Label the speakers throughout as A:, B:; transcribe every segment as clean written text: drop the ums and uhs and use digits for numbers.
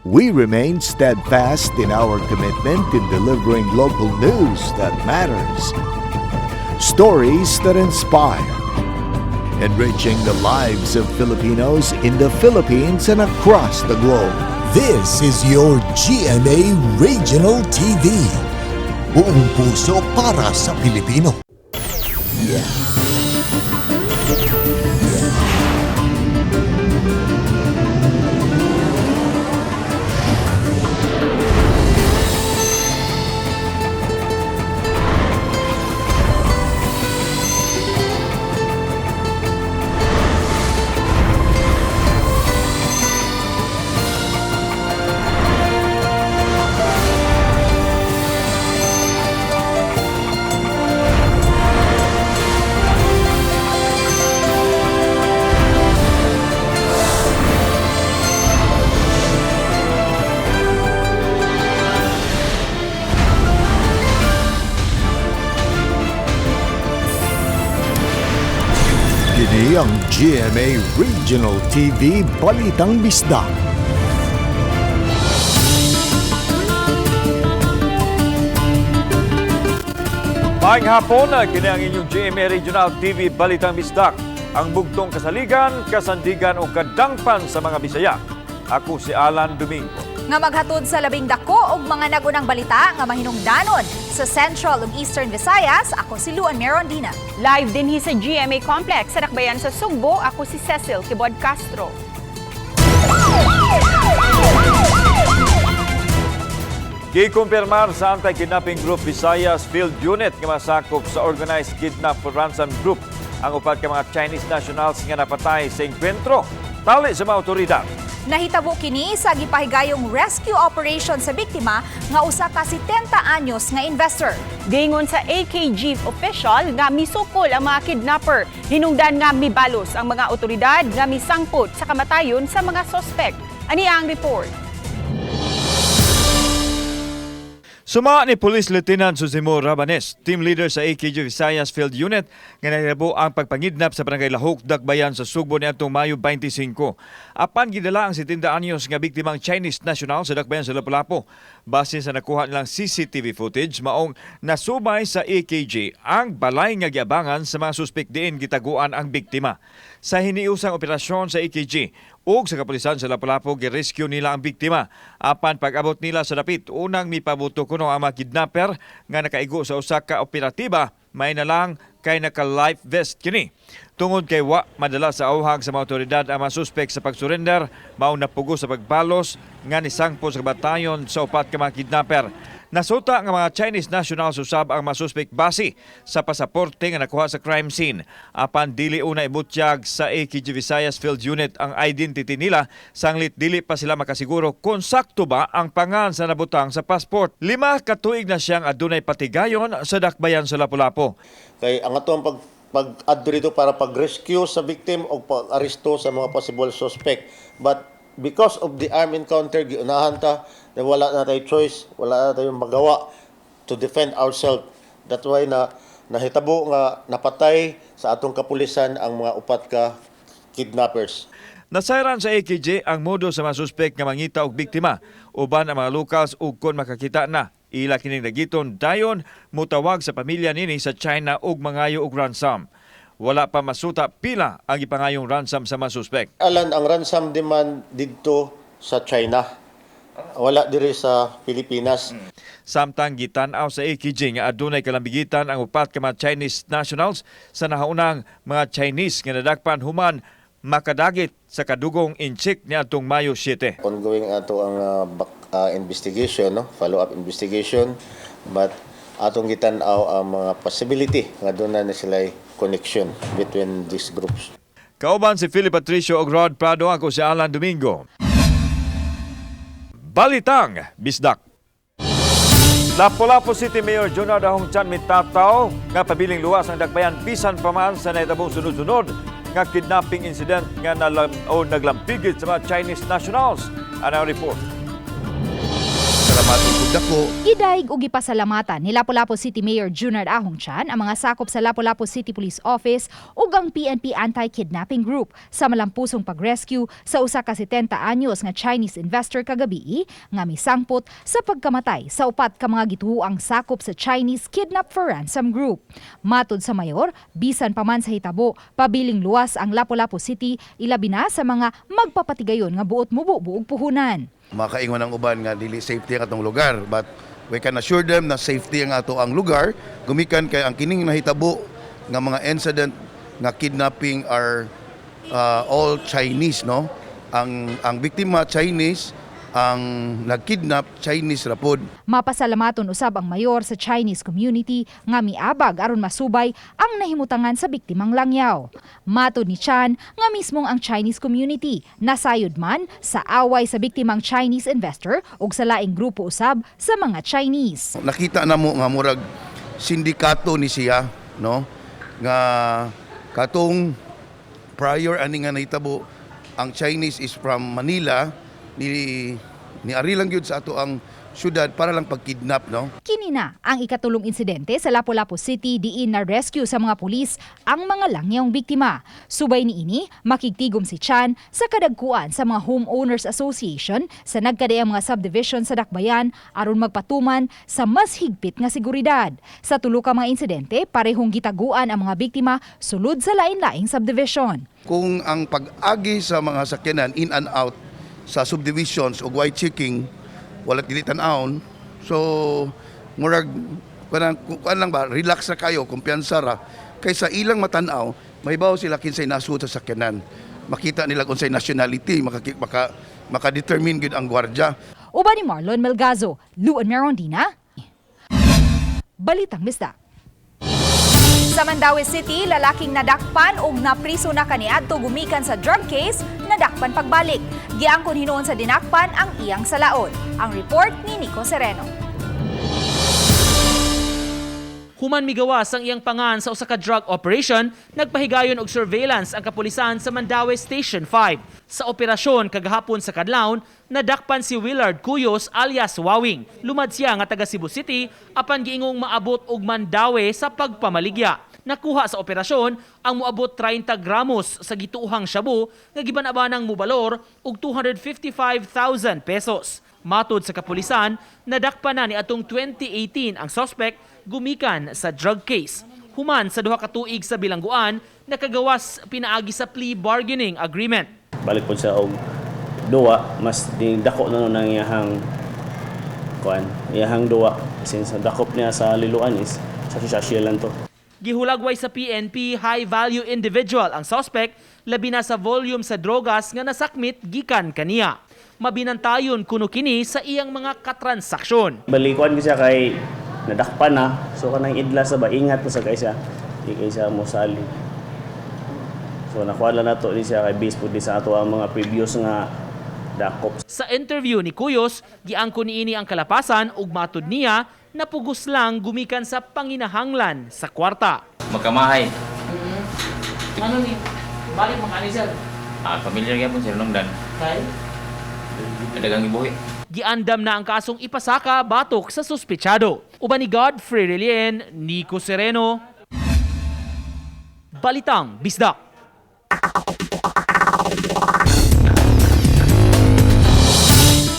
A: We remain steadfast in our commitment in delivering local news that matters. Stories that inspire. Enriching the lives of Filipinos in the Philippines and across the globe.
B: This is your GMA Regional TV. Buong puso para sa Pilipino.
A: Kini ang GMA Regional TV Balitang Bisdak.
C: Maayong hapon, kini ang inyong GMA Regional TV Balitang Bisdak. Ang bugtong kasaligan, kasandigan o kadangpan sa mga Bisaya. Ako si Alan Domingo.
D: Nga maghatod sa labing dako og mga nagunang balita nga mahinungdanon sa Central ug Eastern Visayas, ako si Luan Merondina.
E: Live din sa GMA Complex sa Dakbayan sa Sugbo, ako si Cecil Kibod Castro.
C: Gikumpirmar sa Anti-Kidnapping Group Visayas Field Unit nga masakop sa Organized Kidnap for Ransom Group ang upat ka mga Chinese nationals nga napatay sa engkwentro tali sa mga otoridad.
D: Nahitabo kini sa gipahigayong rescue operation sa biktima nga usa ka 70 anyos nga investor.
E: Gingon sa AKG official nga misukol ang mga kidnapper. Hinungdan nga mibalos ang mga otoridad nga misangpot sa kamatayon sa mga sospek. Ani ang report.
C: Suma ni Police Lieutenant Susimo Rabanes, team leader sa AKG Visayas Field Unit, nga nahitabo ang pagpangidnap sa Barangay Lahok, Dakbayan sa Sugbo niadtong Mayo 25. Apan gidala ang 70 anyos nga biktimang Chinese national sa Dakbayan sa Lapu-Lapu. Base sa nakuha nilang CCTV footage, maong nasubay sa AKG ang balay nga giabangan sa mga suspek diin gitaguan ang biktima. Sa hiniusang operasyon sa AKG ug sa kapulisan sa Lapu-Lapu, gi-rescue nila ang biktima. Apan pag-abot nila sa dapit, unang mipabuto kuno ang mga kidnapper nga nakaigo sa usa ka operatiba, may na lang kay naka-life vest kini. Tungod kay wa madala sa auhag sa mga otoridad ang mga suspek sa pag-surrender, mao napugo sa pagbalos nga nisangpo sa batayon sa upat ka mga kidnapper. Nasuta nga mga Chinese nationals usab ang mga suspek base sa pasaporte nga nakuha sa crime scene. Apan dili una ibutyag sa AKG Visayas Field Unit ang identity nila, sanglit dili pa sila makasiguro kung sakto ba ang pangan sa nabutang sa passport. 5 ka tuig na siyang adunay patigayon sa Dakbayan sa Lapu-Lapu.
F: Kay ang atong pag-adto dito para pag-rescue sa victim o pag-aresto sa mga possible suspect. But because of the armed encounter, giunahan ta na wala na tayong choice, wala na tayong magawa to defend ourselves. That's why nahitabo nga napatay sa atong kapulisan ang mga upat ka kidnappers.
C: Nasayran sa AKG ang modo sa mga suspek nga mangita og biktima. Uban ang mga locals ug kon makakita na ila kining nagiton dayon mutawag sa pamilya nini sa China ug mangayo og ransom. Wala pa masuta pila ang ipangayong ransom sa mga suspek.
F: Alan, ang ransom demand dito sa China. Wala diri sa Pilipinas.
C: Samtang gitan-aw sa AKG nga adunay kalambigitan ang upat ka mga Chinese nationals sa nahaunang mga Chinese nga nadakpan human makadagit sa kadugong inchik niadtong Mayo 7.
F: Ongoing ato ang investigation, no? Follow-up investigation, but atong gitan-aw ang mga possibility nga doon na sila connection between these groups.
C: Kauban si Philip Patricio og Rod Prado, ako si Alan Domingo. Balitang Bisdak. Lapu-Lapu City Mayor Jonard Ahong Chan mitataw nga pabiling luwas ang Dakbayan bisan pa man sa nahitabong sunod-sunod nga kidnapping incident nga naglampigit sa mga Chinese nationals. Ano ang report?
G: pasalamatan ko dako.
D: Gidaig og gipasalamatan ni Lapu-Lapu City Mayor Junard Ahong Chan ang mga sakop sa Lapu-Lapu City Police Office ug ang PNP Anti-Kidnapping Group sa malampusong pag-rescue sa usa ka 70 anyos nga Chinese investor kagabi nga misangpot sa pagkamatay sa upat ka mga gituoang sakop sa Chinese Kidnap for Ransom Group. Matod sa mayor, bisan pa man sa hitabo, pabiling luwas ang Lapu-Lapu City ilabi na sa mga magpapatigayon nga buot mubo buog puhunan.
G: Makaingon ang uban nga dili safety ang atong lugar, but we can assure them na safety ang ato ang lugar gumikan kay ang kining nahitabo nga mga incident nga kidnapping are all Chinese, no? Ang biktima Chinese, ang nagkidnap Chinese rapod.
D: Mapasalamaton usab ang mayor sa Chinese community nga miabag aron masubay ang nahimutangan sa biktimang langyaw. Matod ni Chan nga mismong ang Chinese community nasayod man sa away sa biktimang Chinese investor ug sa laing grupo usab sa mga Chinese.
G: Nakita na mo nga murag sindikato ni siya, no? Nga katong prior ani nga nahitabo ang Chinese is from Manila ni ari lang gyud sa ato ang syudad para lang pagkidnap, no?
D: Kini na ang ikatulong insidente sa Lapu-Lapu City diin na rescue sa mga pulis ang mga langyawng biktima. Subay niini, makigtigom si Chan sa kadagkuan sa mga Homeowners Association sa nagkadaayang mga subdivision sa Dakbayan aron magpatuman sa mas higpit nga seguridad. Sa tulo ka mga insidente, parehong gitaguan ang mga biktima sulod sa lain-laing subdivision.
G: Kung ang pag-agi sa mga sakyanan in and out sa subdivisions o white checking wala dili tan-awon, so murag kuan lang ba, relax ra kayo, kumpiyansa ra kaysa ilang matanaw, mahibaw sila kinsay nasud sa sakyanan, makita nila kung say nationality, maka-determine gud ang gwardiya.
D: Uban ni Marlon Melgazo, Luan Merondina, Balitang Bisdak. Sa Mandaue City, lalaking nadakpan ug napriso na kaniadto gumikan sa drug case, nadakpan pagbalik. Giangkon hinuon sa dinakpan ang iyang salaod. Ang report ni Nico Sereno.
H: Human migawas ang iyang pangan sa usa ka drug operation, nagpahigayon og surveillance ang kapulisan sa Mandaue Station 5. Sa operasyon kagahapon sa Kadlawon, nadakpan si Willard Cuyos alias Wawing. Lumad siya nga taga Cebu City apan giingong maabot og Mandaue sa pagpamaligya. Nakuha sa operasyon ang moabot 30 gramos sa gituuhang shabu nga gibanabanang mobalor og 255,000 pesos. Matod sa kapulisan, nadakpan na ni atong 2018 ang suspect gumikan sa drug case. Human sa duha ka tuig sa bilangguan, nakagawas pinaagi sa plea bargaining agreement.
I: Balik po siya og duwa, mas dako na nang iyahang duwa. Since dakop niya sa liluan is sa lang to.
H: Gihulagway sa PNP high-value individual ang suspect, labi na sa volume sa drogas nga nasakmit gikan kaniya. Mabinantayon kuno kini sa iyang mga katransaksyon.
I: Balikuan ko siya kay nadakpan na, so kanang idla sa ba, ingat po sa kaysa, di kaysa mo sali. So nakuha na to di siya kay base po di sa ato ang mga previous nga dakop.
H: Sa interview ni Cuyos, giangkon niini ang kalapasan ug matud niya napugos lang gumikan sa panginahanglan sa kwarta.
J: Magkamahay.
H: Ano ni? Balik mo kani sir?
J: Familiar gyapon sir nungdan.
H: Kay?
J: Dagang ibuhi.
H: Giandam na ang kasong ipasaka batok sa suspetsado. Uban ni Godfrey Relien, Nico Sereno. Balitang Bisdak.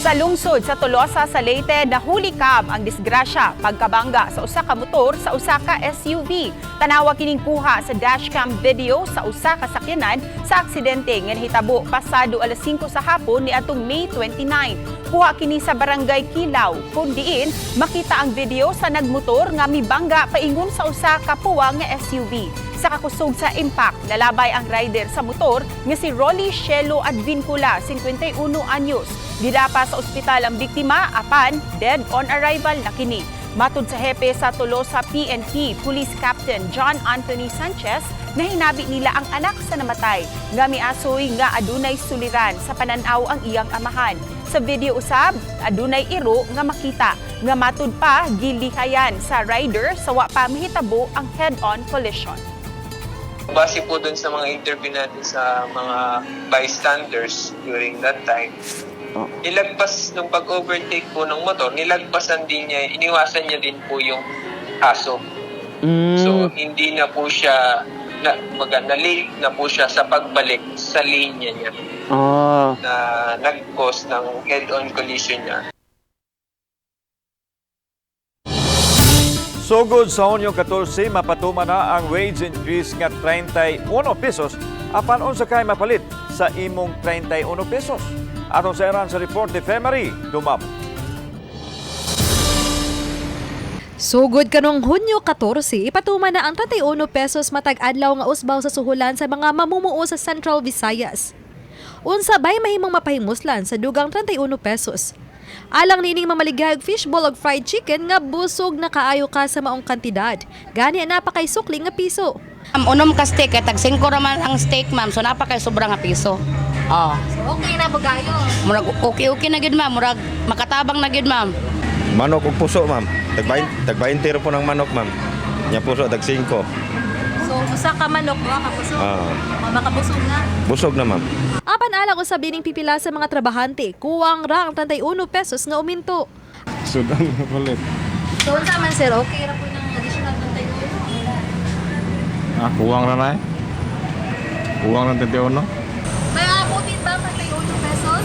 E: Sa lungsod sa Tolosa sa Leyte, nahulikab ang disgrasya pagkabangga sa usa ka motor sa usa ka SUV. Tanawa kining kuha sa dashcam video sa usa ka sakyanan sa aksidente nga nahitabo pasado alas 5 sa hapon niadtong May 29. Kuha kini sa barangay Kilaw, kun diin makita ang video sa nagmotor nga mibangga paingon sa usa ka puwa nga SUV. Sa kakusog sa impact, nalabay ang rider sa motor nga si Rolly Shelo Advincula, 51 anyos. Didapa sa ospital ang biktima, apan dead on arrival na kini. Matod sa hepe sa Tolosa PNP, Police Captain John Anthony Sanchez, na hinabi nila ang anak sa namatay nga miasoy nga adunay suliran sa pananaw ang iyang amahan. Sa video usab, adunay iro nga makita nga matud pa gilihayan sa rider sa wa pa mahitabo ang head-on collision.
K: Base po dun sa mga interview natin sa mga bystanders during that time, nilagpas nung pag-overtake po ng motor, nilagpasan din niya, iniwasan niya din po yung aso. So, hindi na po siya, na-late na po siya sa pagbalik sa linya niya na nag-cause ng head-on collision niya.
C: Sugod sa Hunyo 14, mapatuma na ang wage increase nga 31 pesos apan unsa kay mapalit sa imong 31 pesos. Atong sa iran sa report ni Femari Dumab.
L: Sugod kanong Hunyo 14, ipatuma na ang 31 pesos matag adlaw nga usbaw sa suhulan sa mga mamumuo sa Central Visayas. Unsa bay mahimong mapahimuslan sa dugang 31 pesos. Alang nining mamaligay og fishball og fried chicken nga busog na kaayo ka sa maong kantidad. Gani napakay sukli nga piso.
M: Unom ka steak, tag 5 raman ang steak, ma'am. So napakay sobra nga piso.
L: So okay na pagayo.
M: Murag okay na gid, ma'am. Murag makatabang na gid, ma'am.
N: Manok ug puso, ma'am. Tag 20 po ng manok, ma'am. Nya puso tag 5.
L: So usa ka manok wa ka puso. Makabusog na.
N: Busog na, ma'am.
L: Apan alang usab dining pipila sa mga trabahante, kuwang ra ang 31 pesos nga uminto.
N: Sudan na palit.
L: So unsa man sir, okay ra po ng additional 31?
N: Kuwang ra na eh. Kuwang ng 31.
L: May abutin ba ang 31 pesos?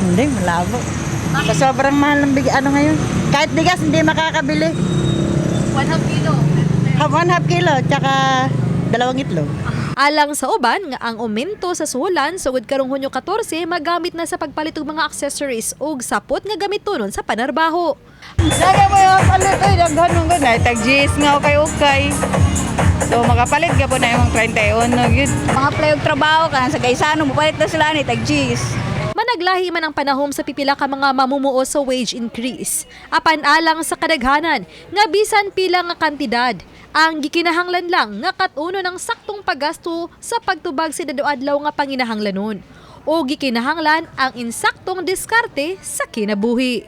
O: Hindi, malabo. Sa sobrang mahal ng ngayon. Kahit bigas hindi makakabili.
L: 1/2 kilo.
O: 1/2 kilo, tsaka 2 itlog.
L: Alang sa uban nga ang aumento sa suhulan sugod karong Hunyo 14 magamit na sa pagpalit og mga accessories ug sapot nga gamiton sa panarbaho.
O: Lagi mo yung palit ay ganun ganay tag GS nga okay. So makapalit ka po na yung 31 gyud.
M: Mga playog trabaho ka sa gaysano mo palit na sila ni tag GS.
L: Managlahi man ang panahom sa pipila ka mga mamumuo sa wage increase. Apan alang sa kadaghanan nga bisan pila nga kantidad, ang gikinahanglan lang nga katuno ng saktong paggasto sa pagtubag sa adlaw nga panginahanglanon o gikinahanglan ang insaktong diskarte sa kinabuhi.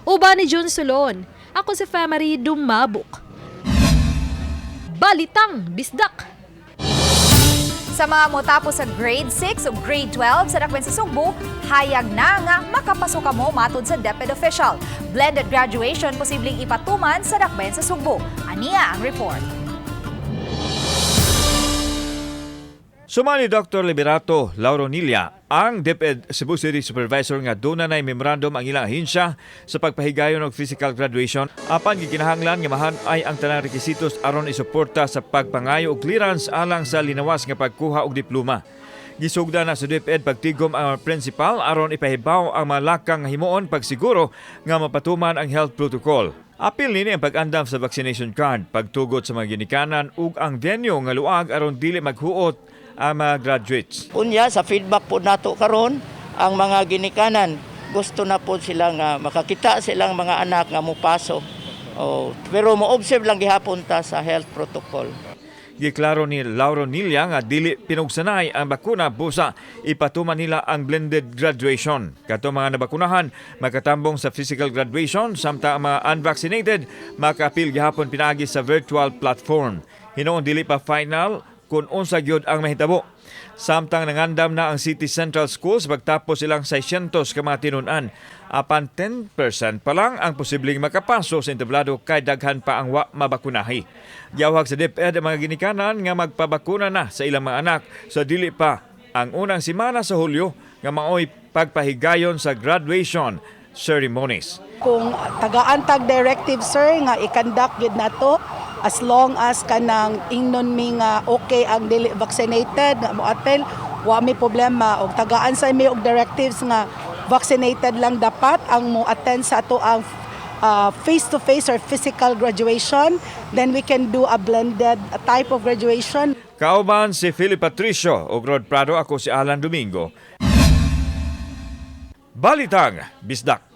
L: Uban ni John Solon, ako si Femari Dumabok. Balitang Bisdak.
D: Sa mga motapos sa grade 6 o grade 12 sa Dakbayan sa Sugbo, hayag na nga makapasok ka mo matod sa DepEd official. Blended graduation posibleng ipatuman sa Dakbayan sa Sugbo. Aniya ang report.
C: Sumali Dr. Liberato Lauronilla, ang DepEd Cebu City Supervisor nga doon na memorandum ang ilang ahensya sa pagpahigayon ng physical graduation. Apan gikinahanglan nga mahan ay ang tanang requisitos aron isuporta sa pagpangayo og clearance alang sa linawas nga pagkuha og diploma. Gisugda na sa DepEd pagtigom ang principal aron ipahibaw ang malakang himuon pagsiguro nga mapatuman ang health protocol. Apil nini ang pag-andam sa vaccination card, pagtugot sa mga ginikanan ug ang venue nga luag aron dili maghuot ang mga graduates.
O: Unya sa feedback po nato karon, ang mga ginikanan gusto na po sila nga makakita silang mga anak nga mopasok. Pero mo-observe lang gihapon ta sa health protocol.
C: Giklaro ni Lauronilla nga dili pinugsanay ang bakuna busa ipatuman nila ang blended graduation. Kato mga nabakunahan makatambong sa physical graduation samtang ang mga unvaccinated makaapil gihapon pinaagi sa virtual platform. Hinoon dili pa final kung unsa gyud ang mahitabo. Samtang nangandam na ang City Central Schools pagtapos silang 600 ka mga tinun-an. Apan 10% pa lang ang posibleng makapaso sa entablado kay daghan pa ang wa mabakunahi. Giyawhag sa DepEd ang mga ginikanan nga magpabakuna na sa ilang mga anak sa dili pa ang unang simana sa Hulyo nga maoy pagpahigayon sa graduation ceremonies.
O: Kung tagaan-tag directive sir nga i-conduct gid nato as long as kanang ingnon mi nga okay ang dili vaccinated nga moatel wa may problema og tagaan sa mi og directives nga vaccinated lang dapat ang mo attend sa ato ang face-to-face or physical graduation, then we can do a blended type of graduation.
C: Kauban si Philip Patricio ug Rod Prado, ako si Alan Domingo. Balitang Bisdak.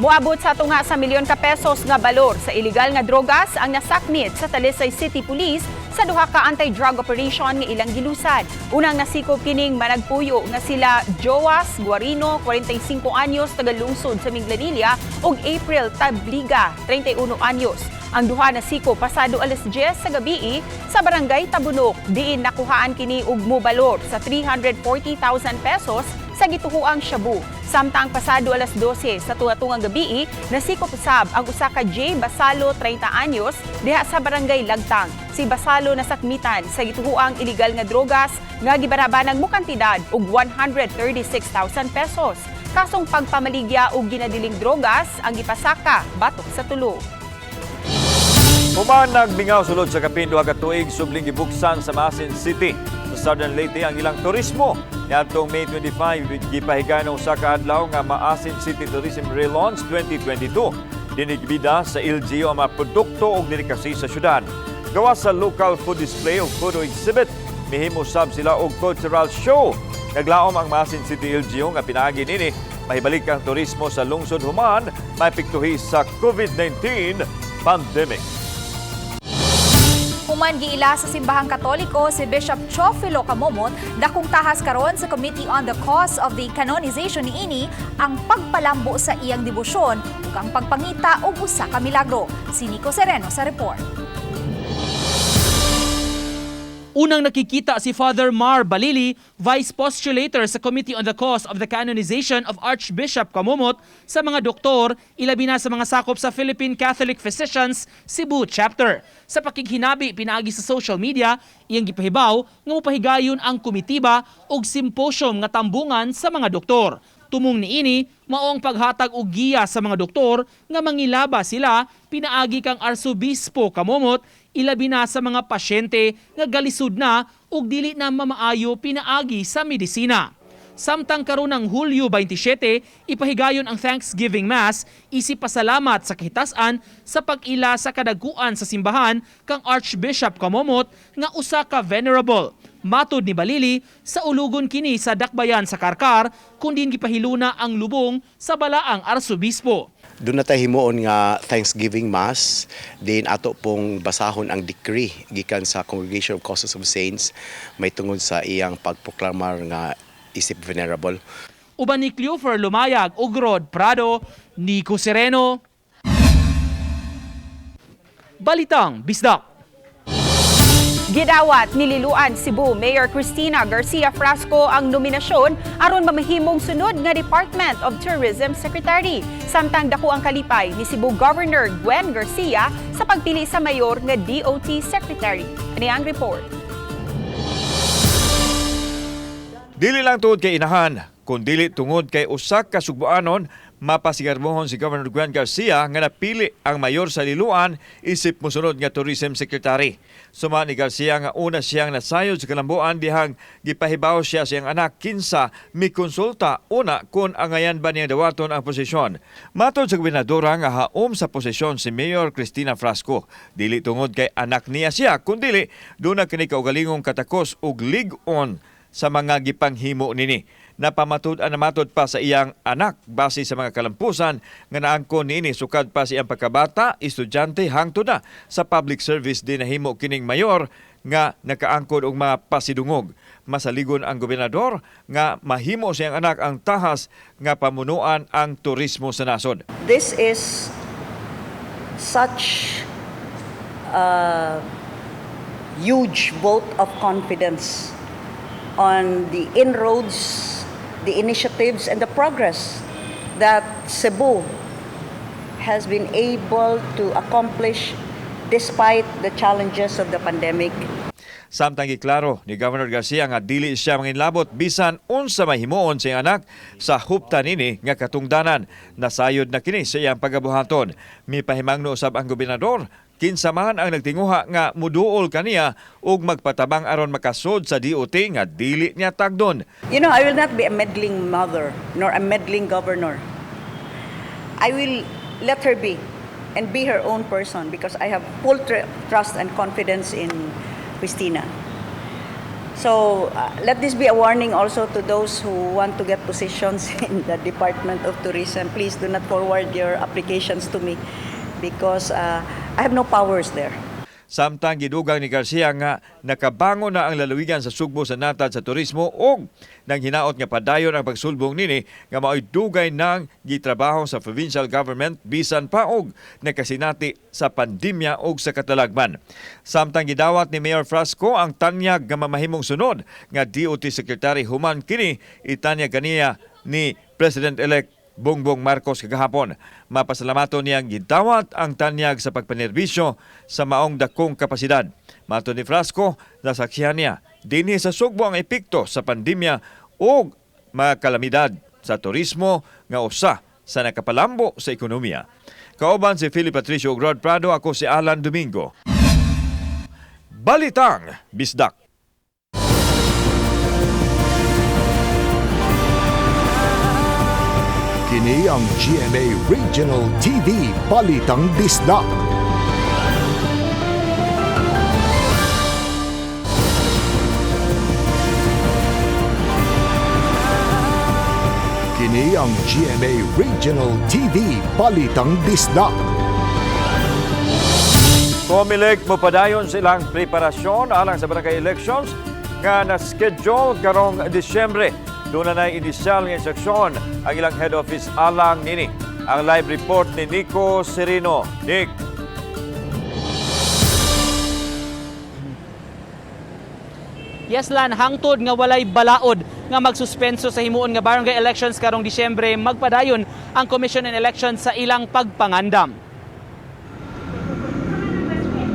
E: Muabot sa tunga sa milyon ka pesos nga balor sa iligal nga drogas ang nasaknit sa Talisay City Police sa duha ka anti-drug operation nga ilang gilusad. Unang nasikop kining managpuyo nga sila Joas Guarino, 45 anyos, taga lungsod sa Minglanilla, ug April Tabliga, 31 anyos. Ang duha na siko pasado alas 10 sa gabi sa barangay Tabunok, diin nakuhaan kini og mobalor sa 340,000 pesos sa gituhuang shabu. Samtang pasado alas 12 sa tunga-tungang gabi, nasikop usab ang usa ka J. Basalo 30 anyos diha sa barangay Lagtang. Si Basalo nasakmitan sa gituhuang iligal nga drogas nga gibarabanang mo kantidad og 136,000 pesos. Kasong pagpamaligya og ginadiling drogas ang gipasaka batok sa tulo.
C: Human nagbingaw sulod sa kapin duha ka tuig subling gibuksan sa Maasin City sa Southern Leyte ang ilang turismo. Niadtong May 25 gipahigayon ang usa ka adlaw nga Maasin City Tourism Relaunch 2022. Dinigbida sa LGU ang mga produkto ug delikasi sa syudad. Gawas sa local food display ug photo exhibit, mihimo sab sila og cultural show. Naglaom ang Maasin City LGU nga pinaagi nini mahibalik ang turismo sa lungsod human maepektuhi sa COVID-19 pandemic.
D: Human giila sa simbahang Katoliko si Bishop Teofilo Camomot dakong tahas karon sa Committee on the Cause of the Canonization niini ang pagpalambo sa iyang debosyon ug ang pagpangita og usa ka milagro. Si Nico Sereno sa report.
H: Unang nakikita si Father Mar Balili, Vice Postulator sa Committee on the Cause of the Canonization of Archbishop Camomot sa mga doktor, ilabi na sa mga sakop sa Philippine Catholic Physicians Cebu Chapter. Sa pakighinabi pinaagi sa social media, iyang gipahibaw nga mopahigayon ang komitiba og symposium nga tambungan sa mga doktor. Tumong niini, mao ang paghatag og giya sa mga doktor nga mangilaba sila pinaagi kang Arsobispo Camomot ilabi na sa mga pasyente nga galisod na ug dili na mamaayo pinaagi sa medisina. Samtang karon ng Hulyo 27, ipahigayon ang Thanksgiving Mass, isip pasalamat sa kahitasan sa pag-ila sa kadaguan sa simbahan kang Archbishop Camomot nga usa ka venerable. Matod ni Balili, sa ulugon kini sa dakbayan sa Karkar, kundi gipahiluna ang lubong sa balaang arsobispo.
P: Doon na tayo himuon nga Thanksgiving Mass, din ato pong basahon ang decree gikan sa Congregation of Causes of Saints may tungod sa iyang pagproklamar nga isip venerable.
H: Uban ni Cleofer Lumayag, Ugrod Prado, Nico Sereno. Balitang Bisdak.
E: Gidawat nililuan Cebu Mayor Cristina Garcia Frasco ang nominasyon aron mamahimong sunod nga Department of Tourism Secretary. Samtang dako ang kalipay ni Cebu Governor Gwen Garcia sa pagpili sa mayor nga DOT Secretary. Ani ang report.
C: Dili lang tungod kay inahan, kun dili tungod kay usa ka sugbuanon, mapasigarmohon si Governor Gwen Garcia nga napili ang mayor sa liluan isip mosunod nga Tourism Secretary. Suma ni Garcia nga una siyang nasayod sa kalambuan dihang gipahibaw siya sa iyang anak kinsa mikonsulta una kung angayan ba niya dawaton ang posisyon. Matod sa gobernadora nga haom sa posisyon si Mayor Cristina Frasco. Dili tungod kay anak niya siya, kundi doon na kini kaugalingong katakos ug lig-on sa mga gipanghimo nini. Namatod pa sa iyang anak base sa mga kalampusan nga naangkon niini sukad pa sa iyang pagkabata, estudyante hangtod na sa public service din nahimo kining mayor nga nakaangkon og mga pasidungog. Masaligon ang gobernador nga mahimo sa iyang anak ang tahas nga pamunuan ang turismo sa nasod.
Q: This is such a huge vote of confidence on the inroads, the initiatives, and the progress that Cebu has been able to accomplish despite the challenges of the pandemic.
C: Samtang giklaro ni Governor Garcia nga dili siya manginlabot bisan unsa mahimuon sa iyang anak sa huptan nini nga katungdanan. Nasayod na kini sa iyang pagabuhaton. Mipahimangno usab ang gobernador kinsa man ang nagtinguha nga muduol kaniya ug magpatabang aron makasod sa DOT nga dili niya tagdon.
Q: You know, I will not be a meddling mother nor a meddling governor. I will let her be and be her own person because I have full trust and confidence in Cristina. So let this be a warning also to those who want to get positions in the Department of Tourism. Please do not forward your applications to me because I have no powers there.
C: Samtang gidugang ni Garcia nga nakabango na ang lalawigan sa Sugbo sa natad sa turismo o nang hinaot nga padayon ang pagsulbong nini nga mao'y dugay ng gitrabaho sa provincial government bisan pa og nakasinati sa pandemya o sa katalagman. Samtang gidawat ni Mayor Frasco ang tanyag nga mamahimong sunod nga DOT Secretary human kini itanyag kaniya ni President-elect Bongbong Marcos kagahapon. Mapasalamaton niyang gidawat ang tanyag sa pagpanerbisyo sa maong dakong kapasidad. Mato ni Frasco, nasaksihan niya dinhi sa Sugbo ang epekto sa pandemya o mga kalamidad sa turismo nga usa sa nakapalambo sa ekonomiya. Kauban si Philip Patricio Rod Prado, ako si Alan Domingo. Balitang Bisdak.
B: Kini ang GMA Regional TV Balitang Bisdak. Kini ang GMA Regional TV Balitang Bisdak.
C: Comelec mopadayon silang preparasyon alang sa barangay elections nga na-schedule karong Disyembre. Doon na inisyal ng instruksyon ang ilang head office alang nini. Ang live report ni Nico Serino. Nick.
H: Yes, Lan, hangtod nga walay balaod nga magsuspenso sa himuon nga barangay elections karong Disyembre, magpadayon ang Commission on Elections sa ilang pagpangandam.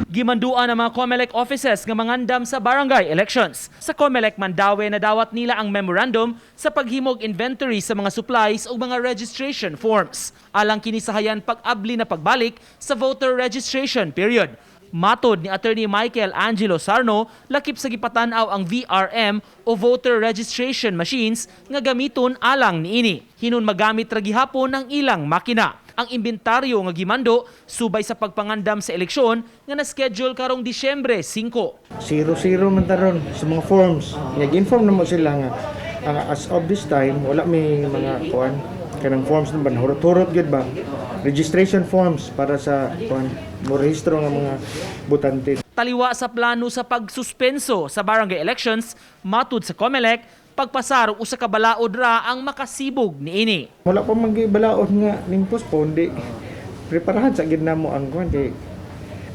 H: Gimanduan ang mga COMELEC offices nga mangandam sa barangay elections. Sa COMELEC Mandaue, nadawat nila ang memorandum sa paghimog inventory sa mga supplies o mga registration forms. Alang kinisahayan pag-abli na pagbalik sa voter registration period. Matod ni Attorney Michael Angelo Sarno, lakip sa gipatanaw ang VRM o voter registration machines nga gamiton alang niini. Hinon magamit ra gihapon ang ilang makina. Ang inventaryo nga gimando subay sa pagpangandam sa eleksyon nga na-schedule karong Disyembre 5.
R: Zero man taron sa mga forms. Nag-inform na mo sila nga as of this time wala may mga kuan kanang forms naman hurot-hurot gud ba registration forms para sa kuan mo rehistro nga mga botante.
H: Taliwa sa plano sa pagsuspenso sa barangay elections, matud sa COMELEC, pagpasar usa ka balaod ra ang makasibog niini.
R: Wala pa magibalaod nga ning postpone di preparahan sa gid namo ang kuan di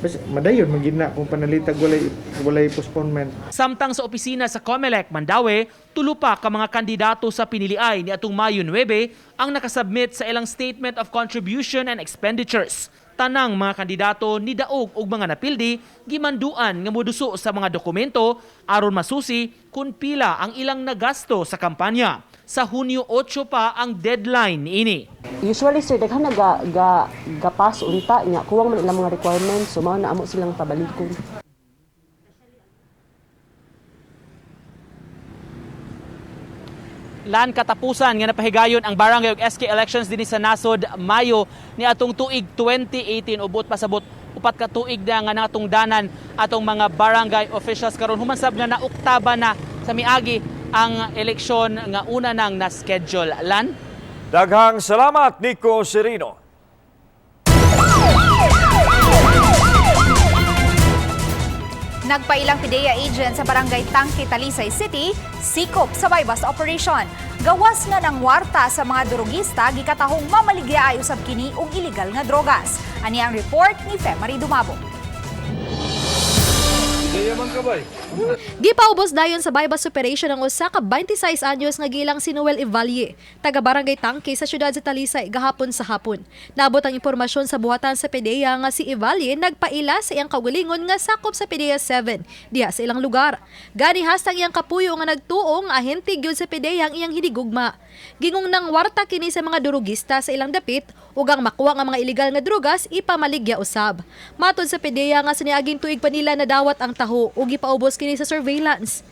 R: bas madayon magina kung panalitag walay postponement.
H: Samtang sa opisina sa COMELEC Mandaue, tulo pa ka mga kandidato sa piniliay ni atong Mayo 9 ang nakasubmit sa ilang statement of contribution and expenditures. Tanang mga kandidato ni daog og mga napildi gimanduan nga moduso sa mga dokumento aron masusi kung pila ang ilang nagasto sa kampanya. Sa Hunyo 8 pa ang deadline niini.
S: Usually sir daghan gapas unta nya kuwang man ilang mga requirements so mao na amo silang pabalikon.
H: Lan katapusan nga napahigayon ang barangay ug SK elections dinhi sa nasod Mayo ni atong tuig 2018 ubot pasabot upat ka tuig na nga natong danan atong mga barangay officials karon human sab nga naoktaba na sa miagi ang eleksyon nga una nang na-schedule. Lan?
C: Daghang salamat Nico Serino.
D: Nagpailang PDEA agent sa barangay Tangke, Talisay City, sikop sa bypass operation. Gawas nga ng warta sa mga drogista, gikatahong mamaligya ayo sab kini og illegal nga drogas. Ani ang report ni Femari Dumabo.
L: Gipaubos dayon sa bypass operation ang usa ka 26 anyos nga gilang si Noel Evalie, taga barangay Tangke sa siyudad sa Talisay gahapon sa hapon. Naabot ang impormasyon sa buhatan sa PDEA nga si Evalie nagpaila sa iyang kaugalingon nga sakop sa PDEA 7 diha sa ilang lugar. Gani hastang iyang kapuyo nga nagtuong ahente gyud sa PDEA ang iyang hinigugma. Gingong nang warta kini sa mga durugista sa ilang dapit ug ang makuha nga mga illegal nga drogas ipamaligya usab. Matod sa PDEA nga sa niaging tuig pa nila nadawat ang taho ug gipaubos kini sa surveillance.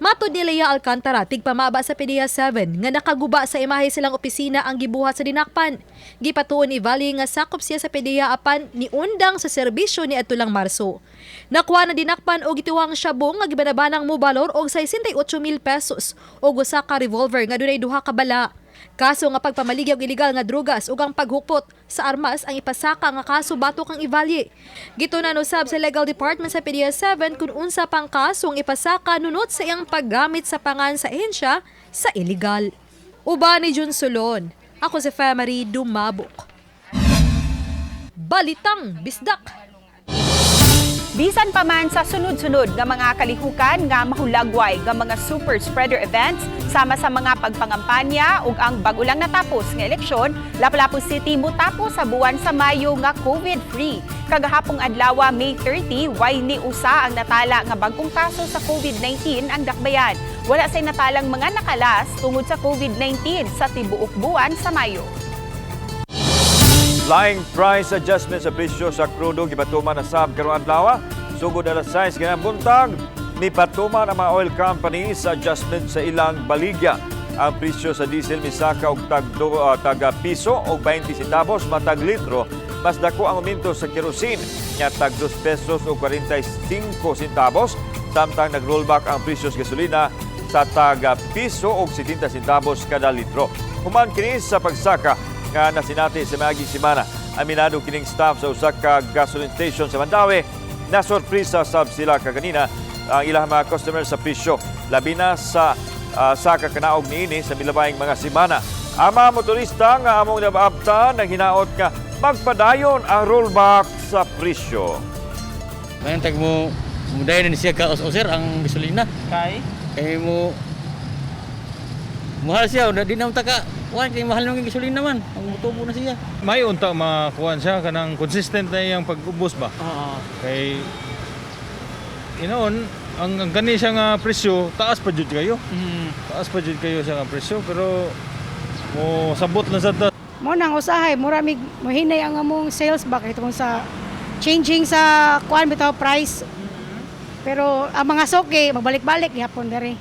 L: Matod ni Lea Alcantara, tigpamaba sa PDEA 7 nga nakaguba sa imahe silang opisina ang gibuhat sa dinakpan. Gipatuon ni Evalie nga sakop siya sa PDEA apan niundang sa serbisyo ni atulang Marso. Nakuha na dinakpan og gituwang syabong nga gibanabanang mo balor og 68,000 pesos ug usa ka revolver nga dunay duha ka bala. Kaso nga pagpamaligya og illegal nga drugas ug ang paghukpot sa armas ang ipasaka nga kaso batok ang ivalye. Gitunan usab sa Legal Department sa PDEA-7 kung unsa pang kaso ang ipasaka nunot sa iyang paggamit sa pangan sa ahensya sa illegal. Uban ni Jun Solon, ako si Femary Dumabok. Balitang Bisdak.
E: Bisan pa man sa sunod-sunod nga mga kalihukan nga mahulagway nga mga super spreader events sama sa mga pagpangampanya ug ang bago lang natapos nga eleksyon, Lapu-Lapu City mutapos sa buwan sa Mayo nga COVID-free. Kagahapong adlaw May 30, way ni usa ang natala nga bagong kaso sa COVID-19 ang dakbayan. Wala say natalang mga nakalas tungod sa COVID-19 sa tibuok buwan sa Mayo.
C: Laing price adjustment sa presyo sa krudo gipatuman na sab karong adlaw. Sugod alas 6 ganang buntag, mipatuman ang mga oil companies sa adjustment sa ilang baligya. Ang presyo sa diesel misaka og tag piso og 20 centavos matag litro. Mas dako ang aumento sa kerosene nga tag 2 pesos og 45 centavos. Samtang nag-rollback ang presyo sa gasolina sa tag piso og 70 centavos kada litro. Human kini sa pagsaka nga nasinati sa maging semana. Aminado kining staff sa usa ka gasoline station sa Mandaue na sorpresa sab sila kaganina ang ilang mga customers sa presyo. Labi na sa saka kanaog niini sa milabayng mga semana. Ang mga motorista nga among nabaabtan nang hinaot nga magpadayon ang rollback sa presyo.
T: Ngayon tag mo mudayon ni siya ka sir ang gasolina. Kay mo mahal siya di na taka. Wala kay mahal ng gasolina naman. Ang mutubo na siya.
U: May unta makuha siya kanang consistent na yung pag-ubos ba? Kay inoon ang gani siya nga presyo, taas pa jud kayo. Taas pa jud kayo sa nga presyo pero mo sabot na sad.
V: Mo nang usahay, mura mig mohinay ang among sales back itong sa changing sa kuan bitaw price. Pero ang mga soke magbalik-balik gyapon dere.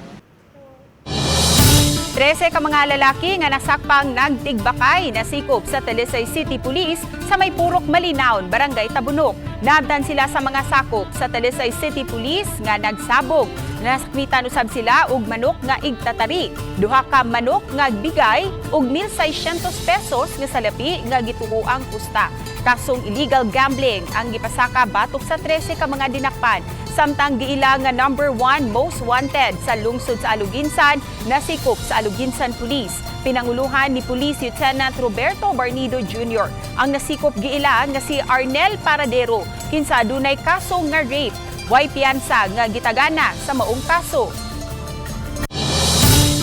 E: 13 ka mga lalaki nga nasakpang nagtigbakay na sikop sa Talisay City Police sa may Purok Malinaon, Barangay Tabunok. Naabdan sila sa mga sakop sa Talisay City Police nga nagsabog. Nasakmitan usab sila og manok nga igtatari. Duha ka manok nga bigay og 1,600 pesos nga salapi nga gituoang pusta. Kasong illegal gambling ang gipasaka batok sa 13 ka mga dinakpan. Samtang giila nga number 1 most wanted sa lungsod sa Aluginsan nasikop sa Aluginsan Police. Pinanguluhan ni Police Lieutenant Roberto Barnido Jr. Ang nasikop giila nga si Arnel Paradero kinsa dunay kaso nga rape. Way piyansa nga gitagana sa maong kaso.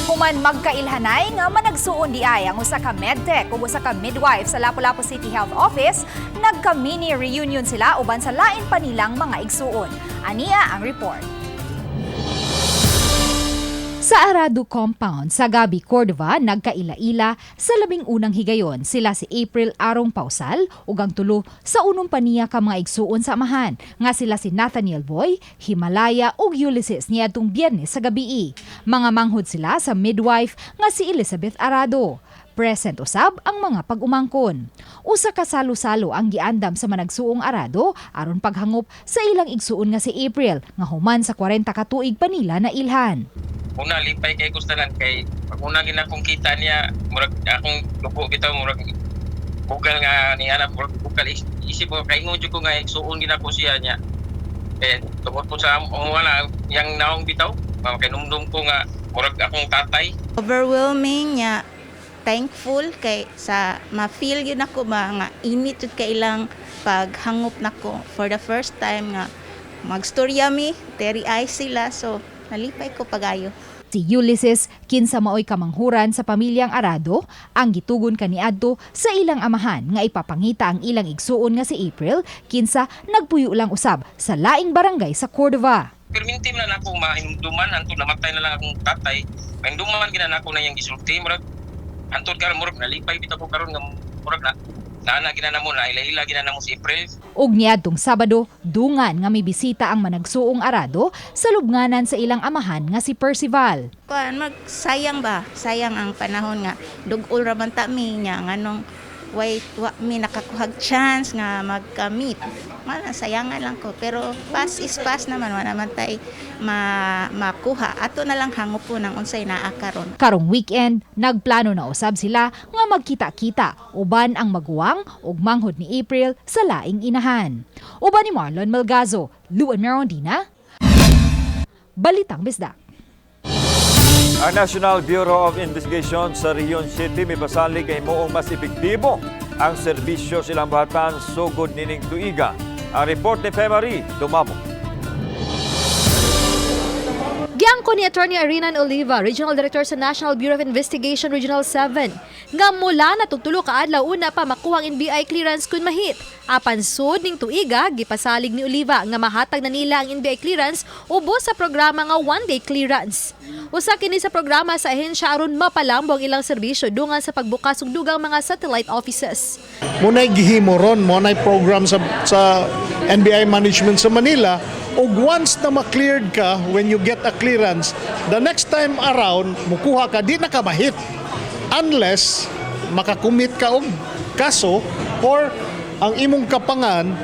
D: Human magkailhanay nga managsuon di ay ang usa ka medtech ug usa ka midwife sa Lapu-Lapu City Health Office, nagka-mini reunion sila uban sa lain pa nilang mga igsuon. Ania ang report. Sa Arado Compound sa Gabi, Cordova, nagkaila-ila sa 11 higayon sila si April Arong Pausal ug ang tulo sa unong paniya ka mga igsuon sa amahan nga sila si Nathaniel Boy, Himalaya ug Ulysses niadtong Biyernes sa gabii. Mga manghod sila sa midwife nga si Elizabeth Arado. Present usab ang mga pag-umangkon. Usa ka salo-salo ang giandam sa managsuong Arado aron paghangop sa ilang igsuon nga si April nga human sa 40 ka tuig pa nila na ilhan.
K: Una lipay kay kustanan kay pag una gina kong kita niya murag akong lupo bitaw murag bugal nga ni anak murag bugal isip ko kay ingon jud ko nga igsuon gina ko siya niya. Tungod po sa wala yang naong bitaw kay numdum ko nga murag akong tatay.
W: Overwhelming niya. Thankful kay sa ma-feel yun ako nga init jud kay ilang paghangop nako for the first time nga magstorya mi teary eyes sila so nalipay ko pagayo.
D: Si Ulysses kinsa maoy kamanghuran sa pamilyang Arado ang gitugon kaniadto sa ilang amahan nga ipapangita ang ilang igsuon nga si April kinsa nagpuyo lang usab sa laing barangay sa Cordova.
K: Permintim na nako mahinduman antud namatay na lang akong tatay. Mahinduman gina nako na yang gisulti murag antod karon murag nalipay bitaw ko karon nga murag na ginanamo na ila ginanamo si April.
D: Ug niadtong Sabado, dungan nga may bisita ang managsuong Arado sa lubnganan sa ilang amahan nga si Percival.
W: Kuan magsayang ba? Sayang ang panahon nga dugol ra man ta mi nya nganong wa mi nakakuhag chance nga magka-meet. Sayangan lang ko, pero pass is pass naman, wala naman tayo makuha. Ato na lang hango po ng unsay naa karon.
D: Karong weekend, nagplano na usab sila nga magkita-kita uban ang maguwang ug manghod ni April sa laing inahan. Uban ni Marlon Melgazo, Luan Merondina, Balitang Bisdak.
C: Ang National Bureau of Investigation sa Region City may pasalig kay moong mas epektibo ang serbisyo silang bahatan sugod nining tuiga. Ang report ni Femari Dumamo.
L: Giangko ni Attorney Arinan Oliva, Regional Director sa National Bureau of Investigation Regional 7, nga mula na tutulo ka adlaw una pa makuha ang NBI clearance kun mahit. Apan sud ning tuiga gipasalig ni Oliva nga mahatag na nila ang NBI clearance ubos sa programa nga one-day clearance. Usa kini sa programa sa ahensya aron mapalambo ang ilang serbisyo dungan sa pagbukas ug dugang mga satellite offices.
A: Munay gihimo ron, munay program sa NBI management sa Manila. Og once na ma-cleared ka, when you get a clearance, the next time around, mukuha ka, di na ka mahit. Unless makakumit ka og kaso or ang imong kapangan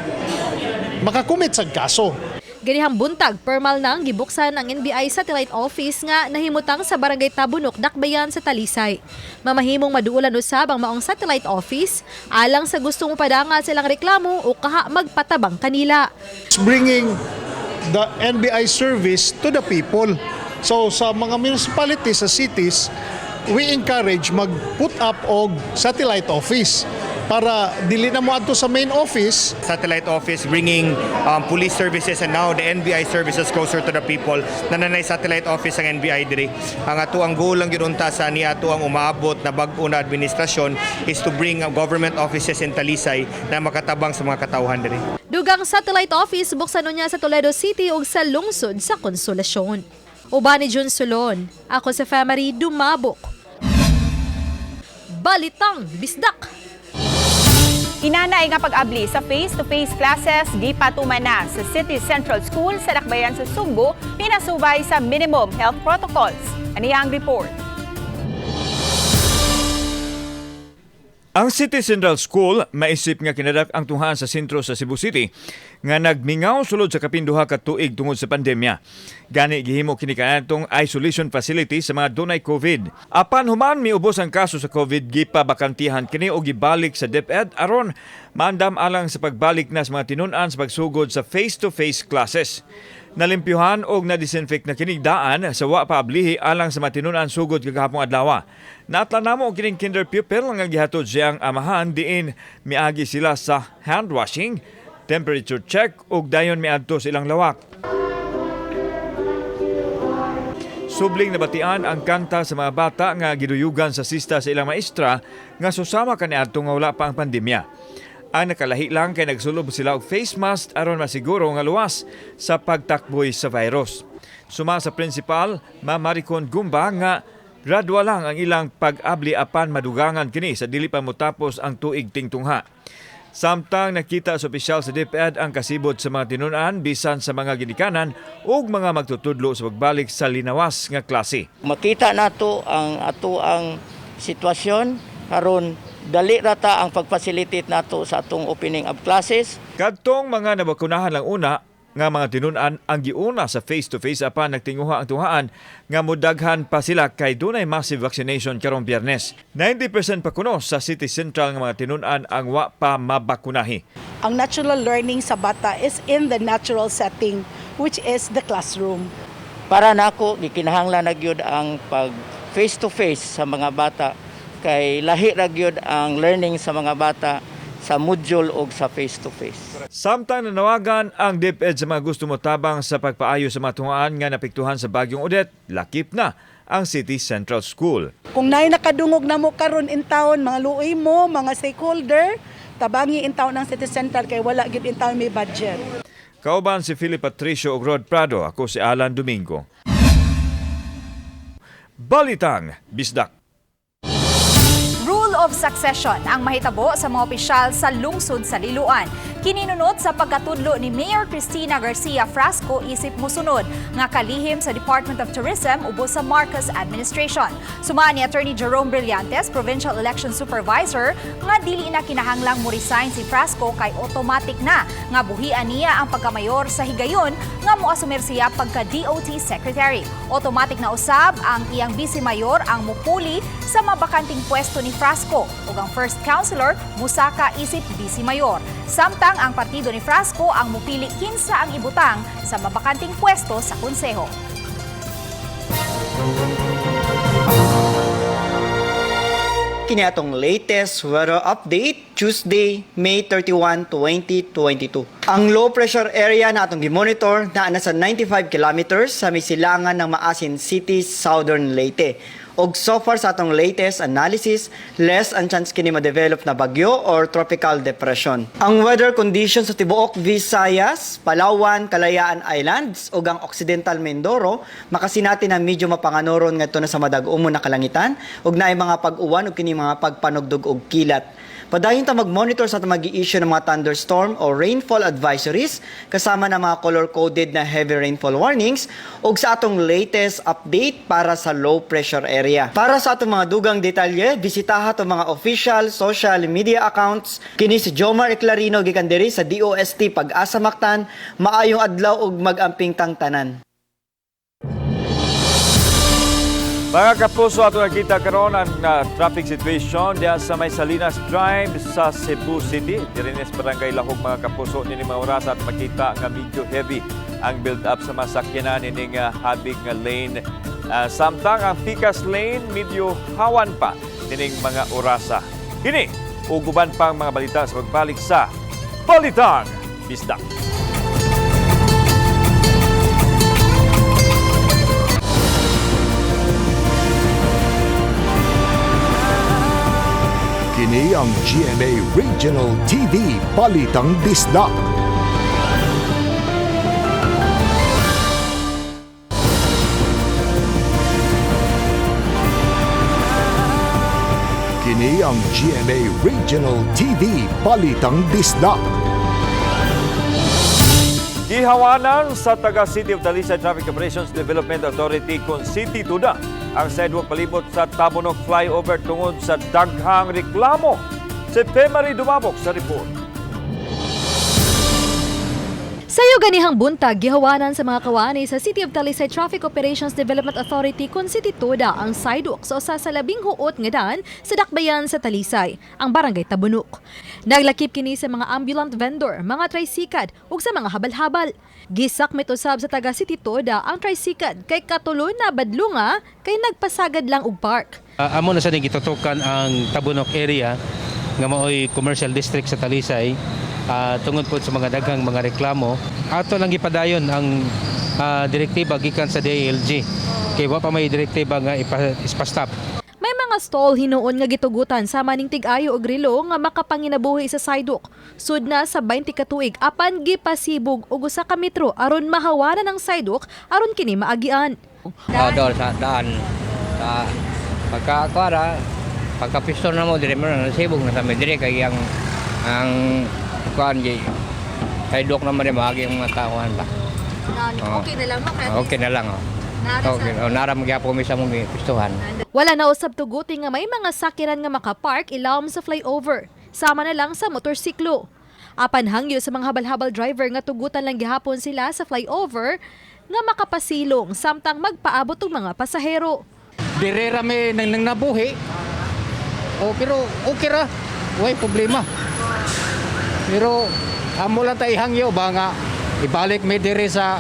A: makakumit sa kaso.
L: Ganihang buntag, permal nang gibuksan ang NBI Satellite Office nga nahimutang sa Barangay Tabunok, Dakbayan sa Talisay. Mamahimong maduulan usab ang maong Satellite Office alang sa gustong padanga silang reklamo o kaha magpatabang kanila.
A: It's bringing the NBI service to the people. So sa mga municipalities, sa cities, we encourage mag-put up og satellite office para dili na mo adto sa main office.
N: Satellite office bringing police services and now the NBI services closer to the people. Nananay satellite office ang NBI diri. Ang ato ang goal lang gyud unta sa ni ato ang umaabot na bag-o na administrasyon is to bring government offices in Talisay na makatabang sa mga katawhan diri.
L: Dugang satellite office buksan niya sa Toledo City ug sa lungsod sa Konsolasyon. Uban ni Jun Solon, ako sa Femari Dumabok. Balitang Bisdak.
E: Inanay nga pag-abli sa face-to-face classes gipatuman na sa City Central School sa Dakbayan sa Sugbo pinasubay sa minimum health protocols. Aniyang report.
C: Ang City Central School maisip nga kinadak ang tunghaan sa sentro sa Cebu City nga nagmingaw sulod sa kapinduha ka tuig tungod sa pandemya. Gani gihimo kini kanatong isolation facility sa mga dunay COVID. Apan human miubos ang kaso sa COVID, gipabakantihan kini o gibalik sa DepEd aron maandam alang sa pagbalik na sa mga tinun-an sa pagsugod sa face-to-face classes. Nalimpyuhan og na-disinfect na kinigdaan sa wa paablihi alang sa matinunan sugod kagahapong adlaw. Naatlan namo og kining kinder pupil nga gihatod siyang amahan diin miagi sila sa hand washing, temperature check ug dayon miadto sa ilang lawak. Subling nabatian ang kanta sa mga bata nga giduyugan sa sista sa ilang maestra nga susama kaniadto nga wala pa ang pandemya. Ang nakalahi lang kay nagsulob sila og face mask aron masiguro nga luwas sa pagtakboy sa virus. Suma sa principal, Ma'am Maricon Gumba nga gradual lang ang ilang pag-abli apan madugangan kini sa dili pa motapos ang tuig tingtungha. Samtang nakita sa opisyal sa DepEd ang kasibot sa mga tinun-an bisan sa mga ginikanan ug mga magtutudlo sa pagbalik sa linawas nga klase.
F: Makita nato ang ato ang sitwasyon karon dali rata ang pag-facilitate nato sa atong opening of classes.
C: Kadtong mga nabakunahan lang una nga mga tinun-an ang giuna sa face-to-face apan nagtinguha ang tunghaan nga mudaghan pa sila kay dunay massive vaccination karong Biyernes. 90% pa kuno sa City Central nga mga tinun-an ang wa pa mabakunahi.
O: Ang natural learning sa bata is in the natural setting, which is the classroom.
F: Para nako gikinahanglan na gyud ang pag face-to-face sa mga bata kay lahi ra gyud ang learning sa mga bata sa module o sa face-to-face.
C: Samtang nanawagan ang DepEd sa mga gusto motabang sa pagpaayo sa mga tungaan nga napiktuhan sa Bagyong Odette, lakip na ang City Central School.
O: Kung naay nakadungog na mo karon in town, mga luoy mo, mga stakeholder, tabangi in town ng City Central kay wala gyud in town may budget.
C: Kauban si Philip Patricio ug Rod Prado, ako si Alan Domingo. Balitang Bisdak.
D: Rule of succession ang mahitabo sa mga opisyal sa lungsod sa Liloan. Kininunot sa pagkatudlo ni Mayor Cristina Garcia Frasco isip musunod nga kalihim sa Department of Tourism ubos sa Marcos administration. Sumaan ni Attorney Jerome Brillantes, Provincial Election Supervisor, nga dili na kinahanglang mo resign si Frasco kay automatic na nga buhian niya ang pagkamayor sa higayon nga moasumir siya pagka DOT Secretary. Automatic na usab ang iyang vice mayor ang mupuli sa mabakanting pwesto ni Frasco ug ang first councilor musaka isip vice mayor. Samtang ang partido ni Frasco ang mupili kinsa ang ibutang sa mabakanting pwesto sa konseho.
G: Kini atong latest weather update Tuesday, May 31, 2022. Ang low pressure area na atong gi-monitor na nasa 95 kilometers sa may silangan ng Maasin City, Southern Leyte. Og so far sa atong latest analysis, less ang chance kini ma-develop na bagyo or tropical depression. Ang weather conditions sa tibuok Visayas, Palawan, Kalayaan Islands ug ang Occidental Mindoro makasinati na medyo mapanganoron ngadto na sa madag-umon na kalangitan ug naay mga pag-uwan ug kini mga pagpanugdog og kilat. Padayon ta mag-monitor sa mag-i-issue ng mga thunderstorm o rainfall advisories kasama ng mga color-coded na heavy rainfall warnings ug sa atong latest update para sa low pressure area. Para sa atong mga dugang detalye, bisitaha atong mga official social media accounts. Kini si Jomar Eclarino gikan diri sa DOST Pag-asa Mactan. Maayong adlaw ug mag-amping tang tanan.
C: Mga kapuso, ato nakita karon ang traffic situation diya sa may Salinas Drive sa Cebu City. Dirines Barangay Lahog mga kapuso nini mga oras at makita nga medyo heavy ang build up sa masakyanan nining habig nga lane. Samtang ang Picas Lane medyo hawan pa nining mga orasa. Kini uguban pang mga balita sa pagbalik sa Balitang Bisdak.
B: Kini ang GMA Regional TV Balitang Bisdak. Kini ang GMA Regional TV Balitang Bisdak.
C: Gihawanan sa taga City of Talisay Traffic Operations Development Authority kung City Tuda ang sidewalk palibot sa Tabunok Flyover tungod sa daghang reklamo. Si Pemary Dumabok sa report.
L: Sayo ganihang buntag, gihawanan sa mga kawani sa City of Talisay Traffic Operations Development Authority kung City Tuda ang sidewalk sa usa sa labing huot nga daan sa dakbayan sa Talisay, ang Barangay Tabunok. Naglakip kini sa mga ambulant vendor, mga tricycad ug sa mga habal-habal. Gisakmit usab sa taga City Tuda ang tricycad kay katuloy na badlunga kay nagpasagad lang og park.
I: Amo na sa gitutukan ang Tabunok area nga maoy commercial district sa Talisay. Tungod po sa mga daghang mga reklamo, ato lang gipadayon ang direktiba gikan sa DILG. Kay wa pa may direktiba nga ipa-stop.
L: May mga stall hinuon nga gitugutan sa maning tig-ayo og relo nga makapanginabuhi sa sidewalk. Sud na sa 20 ka tuig apan gipasibog og usa ka metro aron mahawanan ang sidewalk aron kini maagian.
J: Doon sa daan sa pagka-pisto na mo dire mo nasibog na sa dire kay ang kuan gi sidewalk naman rin maagi ang mga tauhan ba.
L: Okay na lang mo kay.
J: Okay na lang. Okay, naram gyapon mi sa mong pistuhan.
L: Wala na usab tuguti nga may mga sakiran nga makapark ilawom sa flyover. Sama na lang sa motorsiklo. Apan hangyo sa mga habal-habal driver nga tugutan lang gihapon sila sa flyover nga makapasilong samtang magpaabot og mga pasahero.
I: Dire rami nang nabuhi. Pero okay ra. Way problema. Pero amo lang tay hangyo ba nga ibalik mi dire sa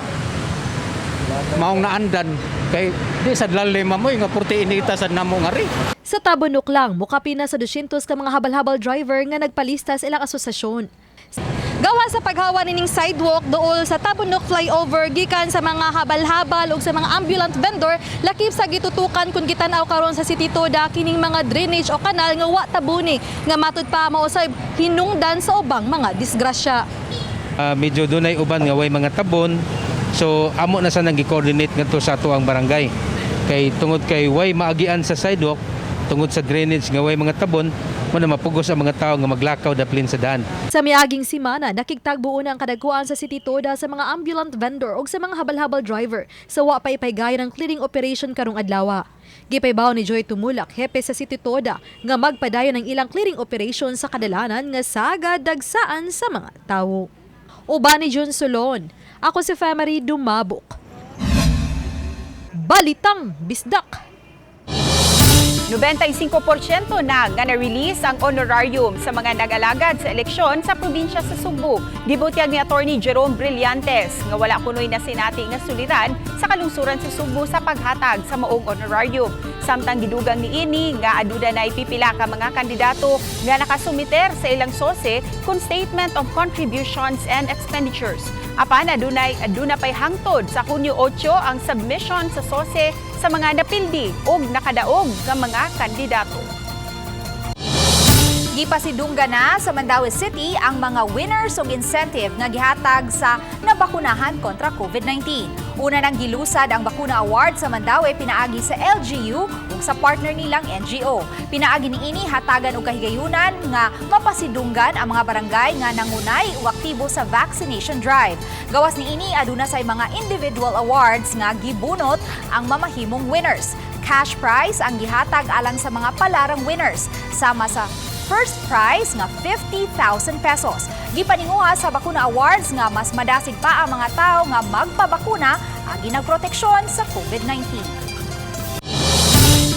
I: maong naandan kay di sa lalim mo nga 40 inita sa namo ngari.
L: Sa Tabunok lang mukapi na sa 200 ka mga habal-habal driver nga nagpalista sa ilang asosasyon. Gawa sa paghawa nining sidewalk dool sa Tabunok flyover gikan sa mga habal-habal ug sa mga ambulant vendor, lakip sa gitutukan kun gitan-aw karon sa City Tuda kining mga drainage o kanal nga wa tabuni nga matud pa mausay hinungdan sa ubang mga disgrasya.
I: Medyo dunay uban nga way mga tabon. So amo na sa nang gi-coordinate ngadto sa ato ang barangay. Kay tungod kay way maagian sa sidewalk,
T: tungod sa drainage nga way mga tabon, mo na mapugos ang mga tao nga maglakaw daplin sa daan.
L: Sa miaging simana, nakigtagbuo na ang kadagkuan sa City Toda sa mga ambulant vendor o sa mga habal-habal driver sa wa pay gaya ng clearing operation karong adlaw. Gipaybaw ni Joy Tumulak, hepe sa City Toda, nga magpadayon ng ilang clearing operation sa kadalanan nga sagad dagsaan sa mga tawo. Uban ni Jun Solon, ako si Femery Dumabok. Balitang Bisdak.
E: 95% na nga na-release ang honorarium sa mga nag-alagad sa eleksyon sa probinsya sa Subo. Gibutyag ni Attorney Jerome Brillantes nga wala kunoy na sinati nga suliran sa kalungsuran sa Subo sa paghatag sa maong honorarium. Samtang gidugang ni ini nga aduna na ipipila ka mga kandidato nga nakasumiter sa ilang sose kun Statement of Contributions and Expenditures. Apan aduna pay hangtod sa Hunyo 8 ang submission sa sose sa mga napildi o nakadaog nga mga kandidato.
D: Gipasidungga na sa Mandaue City ang mga winners og incentive nga gihatag sa nabakunahan kontra COVID-19. Una nang gilusad ang Bakuna Award sa Mandaue pinaagi sa LGU ug sa partner nilang NGO. Pinaagi niini hatagan og kahigayunan nga mapasidunggan ang mga barangay nga nangunay ug aktibo sa vaccination drive. Gawas niini aduna say mga individual awards nga gibunot ang mamahimong winners. Cash prize ang gihatag alang sa mga palarang winners sama sa first prize nga 50,000 pesos. Gipaninguha sa Bakuna Awards nga mas madasig pa ang mga tao nga magpabakuna agi nagproteksyon sa COVID-19.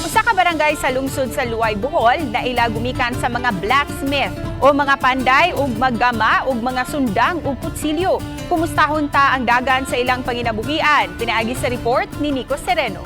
D: Usa ka barangay sa lungsod sa Luay, Bohol na ila gumikan sa mga blacksmith o mga panday ug maggama ug mga sundang ug kutsilyo. Kumustahon ta ang dagan sa ilang panginabuhian? Pinaagi sa report ni Nico Sereno.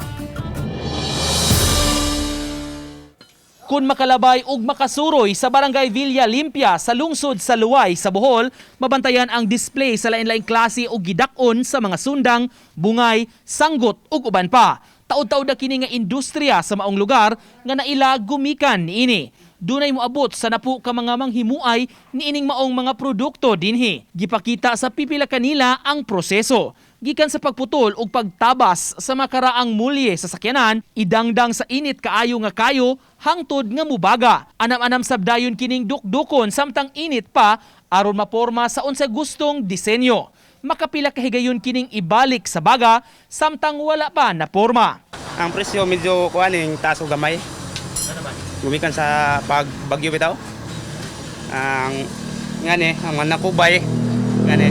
H: Kung makalabay ug makasuroy sa Barangay Villa Limpia sa lungsod sa Luay sa Bohol, mabantayan ang display sa lain-laing klase ug gidak-on sa mga sundang, bungay, sanggot ug uban pa. Taud-taud na kini nga industriya sa maong lugar nga naila gumikan niini. Dunay moabot sa napu ka mga manghimuay niining maong mga produkto dinhi. Gipakita sa pipila kanila ang proseso. Gikan sa pagputol ug pagtabas sa makaraang mulye sa sakyanan, idangdang sa init kaayo nga kayo hangtod nga mubaga. Anam-anam sabdayon kining dukdukon samtang init pa aron maporma sa unsa gustong disenyo. Makapila kahigayon kining ibalik sa baga samtang wala pa na porma.
M: Ang presyo medyo kuaning taas o gamay. Gumikan sa pagbagyo bitaw. Ang ngani ang manakubay ngani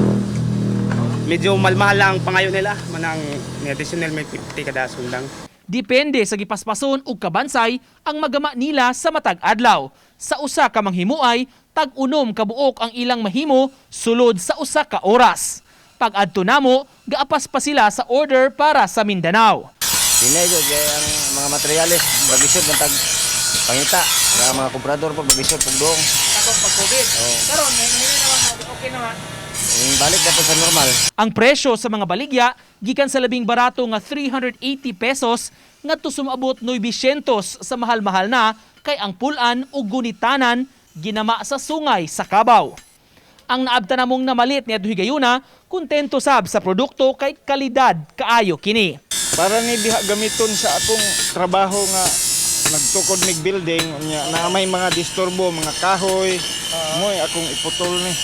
M: medyo malmahal lang pangayo nila manang additional may 50 kada sundang.
H: Depende sa gipaspason ug kabansay ang magama nila sa matag adlaw. Sa usa ka manghimuay, tag-unom ka buok ang ilang mahimo sulod sa usa ka oras. Pag adto namo, gaapas pa sila sa order para sa Mindanao.
P: Dinay jud ang mga materyales bagisod ng tag pangita, nga mga komprador pag bagisod pag doong.
H: Takot pag COVID. Karon may naman okay naman.
P: Balik na po sa normal.
H: Ang presyo sa mga baligya gikan sa labing barato nga 380 pesos ngadto sumabot 900 sa mahal-mahal na kay ang pulan ug gunitanan ginama sa sungay sa Kabaw. Ang naabta namong namalit ni adto higayuna, kontento sab sa produkto kay kalidad kaayo kini.
U: Para ni diha gamiton sa akong trabaho nga nagtukod mig building na may mga disturbo, mga kahoy, moy akong iputol ni.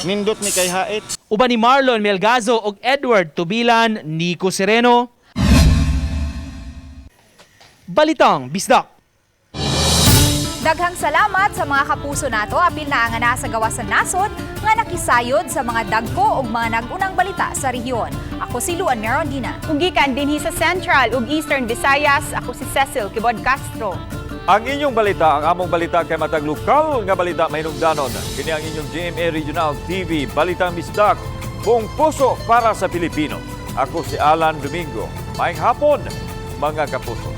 U: Nindot ni kay hait.
H: Uban ni Marlon Melgazo ug Edward Tubilan, Nico Sereno. Balitang Bisdak.
D: Daghang salamat sa mga kapuso nato apil na nga nasa gawas sa nasod nga nakisayod sa mga dagko ug mga nagunang balita sa rehiyon. Ako si Luan Merondina.
E: Ug gikan dinhi sa Central ug Eastern Visayas, ako si Cecil Kibod Castro.
C: Ang inyong balita, ang among balita kay matag lokal nga balita mahinungdanon. Kini ang inyong GMA Regional TV Balitang Bisdak, buong puso para sa Pilipino. Ako si Alan Domingo. Maayong hapon, mga kapuso.